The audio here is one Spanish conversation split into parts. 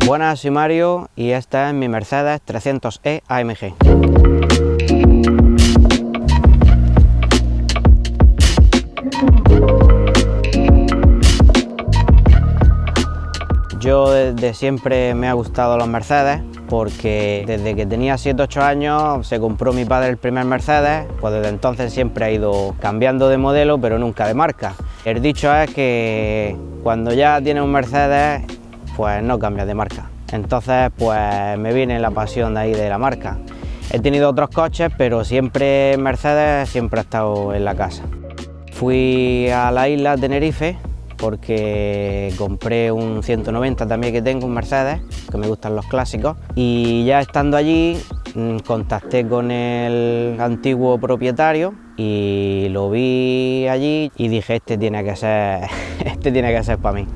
Buenas, soy Mario y esta es mi Mercedes 300e AMG. Yo desde siempre me ha gustado los Mercedes porque desde que tenía 7-8 años se compró mi padre el primer Mercedes, pues desde entonces siempre ha ido cambiando de modelo pero nunca de marca. El dicho es que cuando ya tienes un Mercedes pues no cambias de marca. Entonces pues me viene la pasión de ahí de la marca. He tenido otros coches pero siempre Mercedes siempre ha estado en la casa. Fui a la isla Tenerife porque compré un 190 también que tengo, un Mercedes, que me gustan los clásicos, y ya estando allí contacté con el antiguo propietario y lo vi allí y dije este tiene que ser para mí.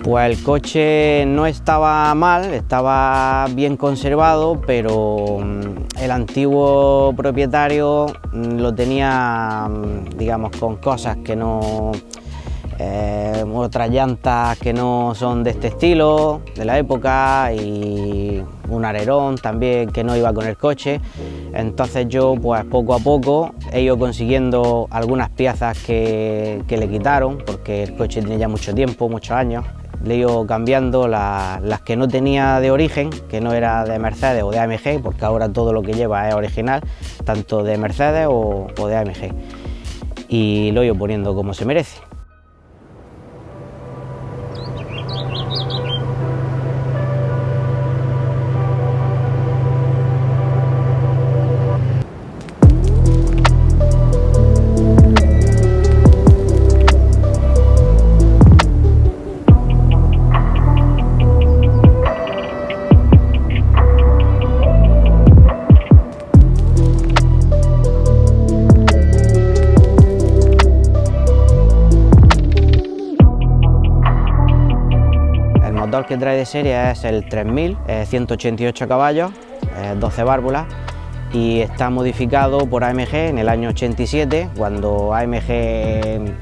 Pues el coche no estaba mal, estaba bien conservado, pero el antiguo propietario lo tenía, digamos, con cosas que no... otras llantas que no son de este estilo, de la época, y un alerón también que no iba con el coche. Entonces yo pues poco a poco he ido consiguiendo algunas piezas que le quitaron, porque el coche tiene ya mucho tiempo, muchos años. Le he ido cambiando las que no tenía de origen, que no era de Mercedes o de AMG, porque ahora todo lo que lleva es original, tanto de Mercedes o de AMG. Y lo he ido poniendo como se merece. El motor que trae de serie es el 3000, 188 caballos, 12 válvulas, y está modificado por AMG en el año 87, cuando AMG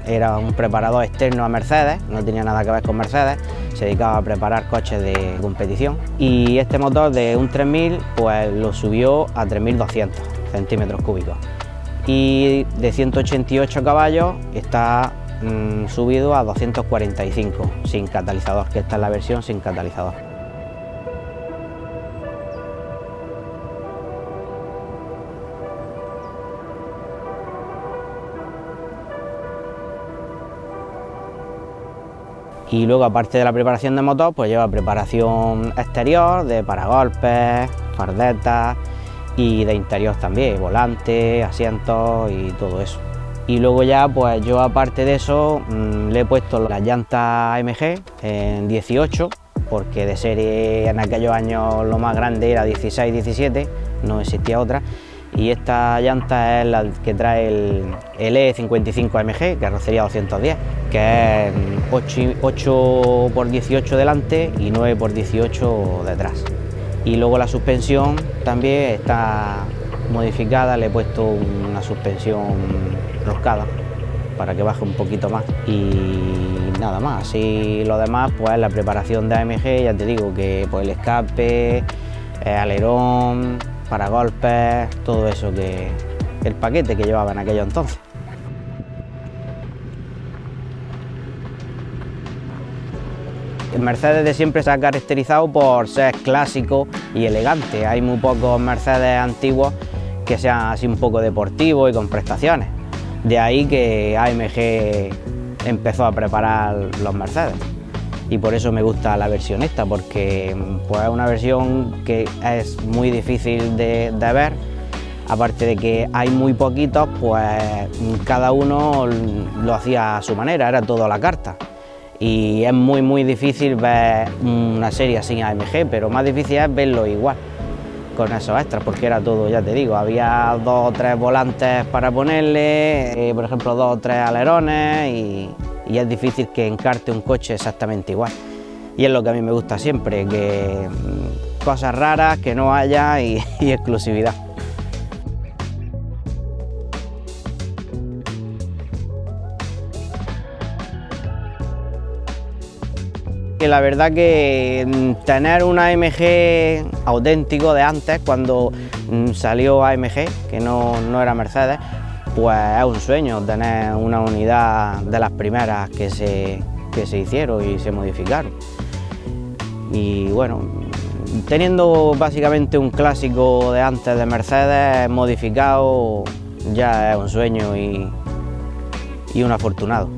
era un preparador externo a Mercedes, no tenía nada que ver con Mercedes, se dedicaba a preparar coches de competición, y este motor de un 3000 pues lo subió a 3200 centímetros cúbicos, y de 188 caballos está subido a 245 sin catalizador, que esta es la versión sin catalizador. Y luego, aparte de la preparación de motor, pues lleva preparación exterior de paragolpes, fardetas, y de interior también, volante, asientos y todo eso. Y luego ya pues yo aparte de eso le he puesto las llantas AMG en 18, porque de serie en aquellos años lo más grande era 16-17, no existía otra, y esta llanta es la que trae el E55 AMG, carrocería 210, que es 8x18 delante y 9x18 detrás. Y luego la suspensión también está modificada, le he puesto una suspensión roscada para que baje un poquito más y nada más. Y lo demás pues la preparación de AMG, ya te digo que pues el escape, alerón, paragolpes, todo eso, que el paquete que llevaba en aquello entonces. El Mercedes de siempre se ha caracterizado por ser clásico y elegante. Hay muy pocos Mercedes antiguos que sean así un poco deportivos y con prestaciones. De ahí que AMG empezó a preparar los Mercedes. Y por eso me gusta la versión esta, porque pues, es una versión que es muy difícil de ver. Aparte de que hay muy poquitos, pues cada uno lo hacía a su manera, era todo a la carta. Y es muy difícil ver una serie sin AMG, pero más difícil es verlo igual, con esos extras, porque era todo, ya te digo, había 2 o 3 volantes para ponerle, por ejemplo 2 o 3 alerones, y es difícil que encarte un coche exactamente igual. Y es lo que a mí me gusta siempre, que cosas raras que no haya y exclusividad. que la verdad que tener un AMG auténtico de antes, cuando salió AMG, que no era Mercedes, pues es un sueño tener una unidad de las primeras que se hicieron y se modificaron. Y bueno, teniendo básicamente un clásico de antes de Mercedes modificado, ya es un sueño y un afortunado.